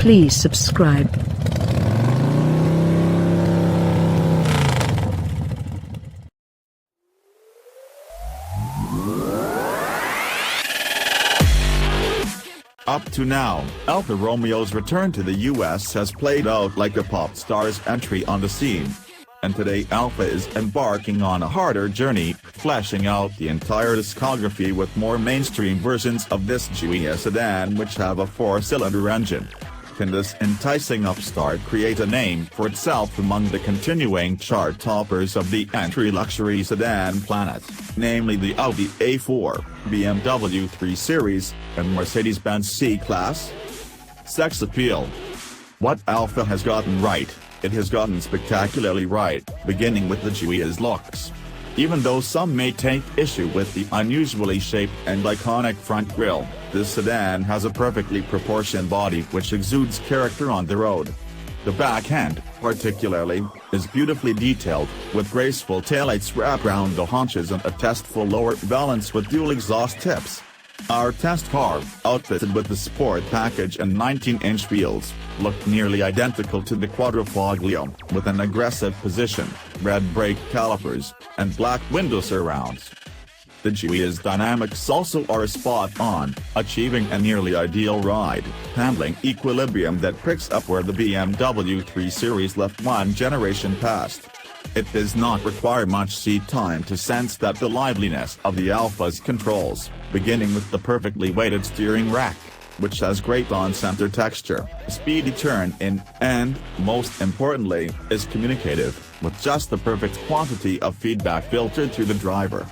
Please subscribe. Up to now, Alfa Romeo's return to the US has played out like a pop star's entry on the scene. And today Alfa is embarking on a harder journey, fleshing out the entire discography with more mainstream versions of this Giulia sedan which have a 4-cylinder engine. Can this enticing upstart create a name for itself among the continuing chart toppers of the entry luxury sedan planet, namely the Audi A4, BMW 3 Series, and Mercedes-Benz C-Class? Sex appeal. What Alfa has gotten right, it has gotten spectacularly right, beginning with the Giulia's looks. Even though some may take issue with the unusually shaped and iconic front grille, this sedan has a perfectly proportioned body which exudes character on the road. The back end, particularly, is beautifully detailed, with graceful taillights wrapped around the haunches and a tasteful lower valance with dual exhaust tips. Our test car, outfitted with the sport package and 19-inch wheels, looked nearly identical to the Quadrifoglio, with an aggressive position, red brake calipers, and black window surrounds. The Giulia's dynamics also are spot on, achieving a nearly ideal ride, handling equilibrium that picks up where the BMW 3 Series left one generation past. It does not require much seat time to sense that the liveliness of the Alfa's controls, beginning with the perfectly weighted steering rack, which has great on-center texture, speedy turn-in, and, most importantly, is communicative, with just the perfect quantity of feedback filtered through the driver.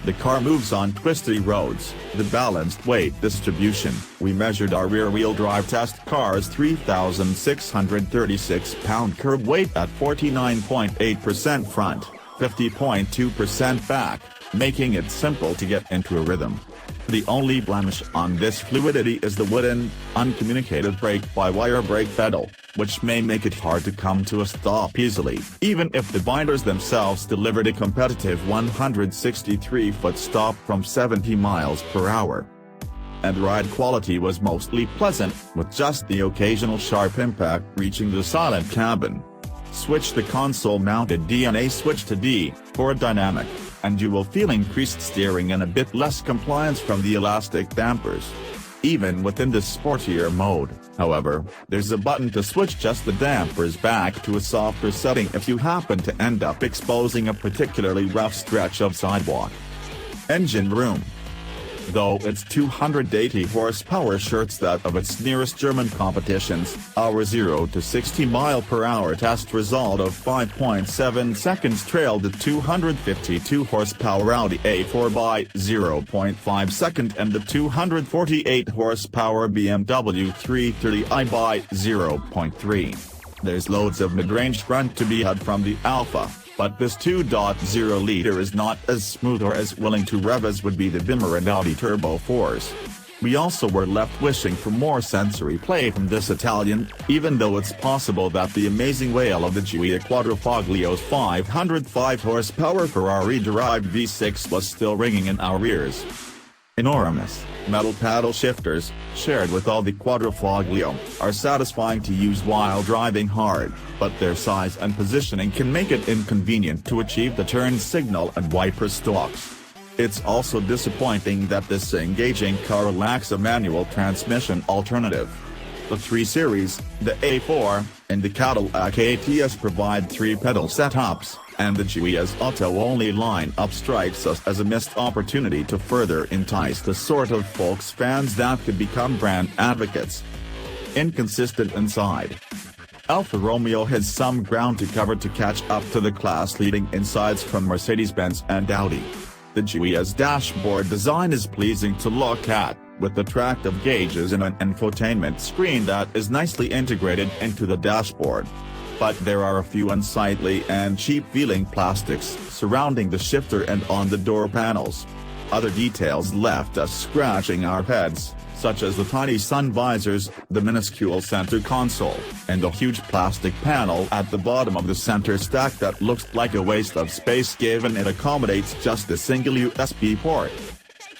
The car moves on twisty roads. The balanced weight distribution. We measured our rear-wheel drive test car's 3,636-pound curb weight at 49.8% front, 50.2% back, making it simple to get into a rhythm. The only blemish on this fluidity is the wooden, uncommunicative brake-by-wire brake pedal, which may make it hard to come to a stop easily, even if the binders themselves delivered a competitive 163-foot stop from 70 miles per hour. And ride quality was mostly pleasant, with just the occasional sharp impact reaching the silent cabin. Switch the console-mounted DNA switch to D, for a dynamic, and you will feel increased steering and a bit less compliance from the elastic dampers. Even within the sportier mode, however, there's a button to switch just the dampers back to a softer setting if you happen to end up exposing a particularly rough stretch of sidewalk. Engine room. Though its 280 horsepower shirts that of its nearest German competitions, our 0 to 60 mph test result of 5.7 seconds trailed the 252 horsepower Audi A4 by 0.5 seconds and the 248 horsepower BMW 330i by 0.3. There's loads of mid-range grunt to be had from the Alfa, but this 2.0-liter is not as smooth or as willing to rev as would be the Bimmer and Audi Turbo 4s. We also were left wishing for more sensory play from this Italian, even though it's possible that the amazing wail of the Giulia Quadrifoglio's 505 horsepower Ferrari-derived V6 was still ringing in our ears. Enormous, metal paddle shifters, shared with all the Quadrifoglio, are satisfying to use while driving hard, but their size and positioning can make it inconvenient to achieve the turn signal and wiper stalks. It's also disappointing that this engaging car lacks a manual transmission alternative. The 3 Series, the A4, and the Cadillac ATS provide 3-pedal setups, and the Giulia's auto-only lineup strikes us as a missed opportunity to further entice the sort of folks fans that could become brand advocates. Inconsistent inside. Alfa Romeo has some ground to cover to catch up to the class-leading insides from Mercedes-Benz and Audi. The Giulia's dashboard design is pleasing to look at, with attractive gauges and an infotainment screen that is nicely integrated into the dashboard. But there are a few unsightly and cheap-feeling plastics surrounding the shifter and on the door panels. Other details left us scratching our heads, such as the tiny sun visors, the minuscule center console, and the huge plastic panel at the bottom of the center stack that looks like a waste of space given it accommodates just a single USB port.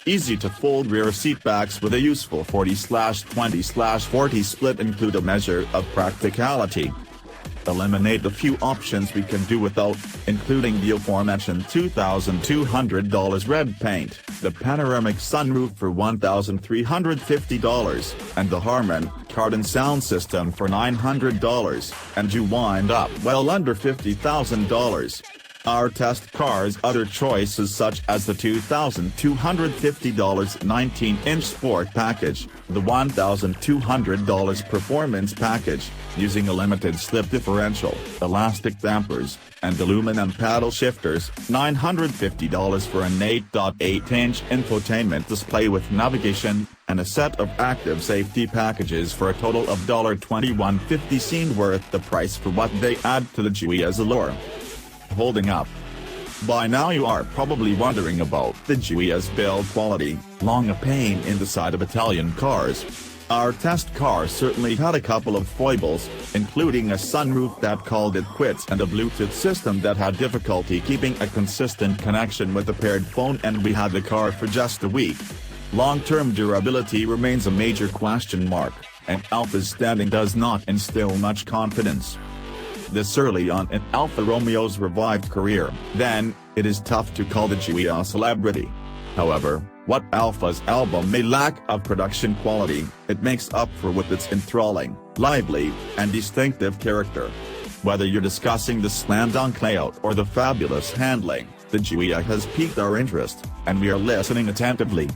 Easy-to-fold rear seatbacks with a useful 40/20/40 split include a measure of practicality. Eliminate the few options we can do without, including the aforementioned $2,200 red paint, the panoramic sunroof for $1,350, and the Harman Kardon sound system for $900, and you wind up well under $50,000. Our test car's other choices such as the $2,250 19-inch Sport package, the $1,200 Performance package, using a limited slip differential, elastic dampers, and aluminum paddle shifters, $950 for an 8.8-inch infotainment display with navigation, and a set of active safety packages for a total of $2150 seemed worth the price for what they add to the Giulia's allure. Holding up. By now you are probably wondering about the Giulia's build quality, long a pain in the side of Italian cars. Our test car certainly had a couple of foibles, including a sunroof that called it quits and a Bluetooth system that had difficulty keeping a consistent connection with a paired phone, and we had the car for just a week. Long-term durability remains a major question mark, and Alfa's standing does not instill much confidence. This early on in Alfa Romeo's revived career, then, it is tough to call the Giulia a celebrity. However, what Alfa's album may lack of production quality, it makes up for with its enthralling, lively, and distinctive character. Whether you're discussing the slam-dunk layout or the fabulous handling, the Giulia has piqued our interest, and we are listening attentively.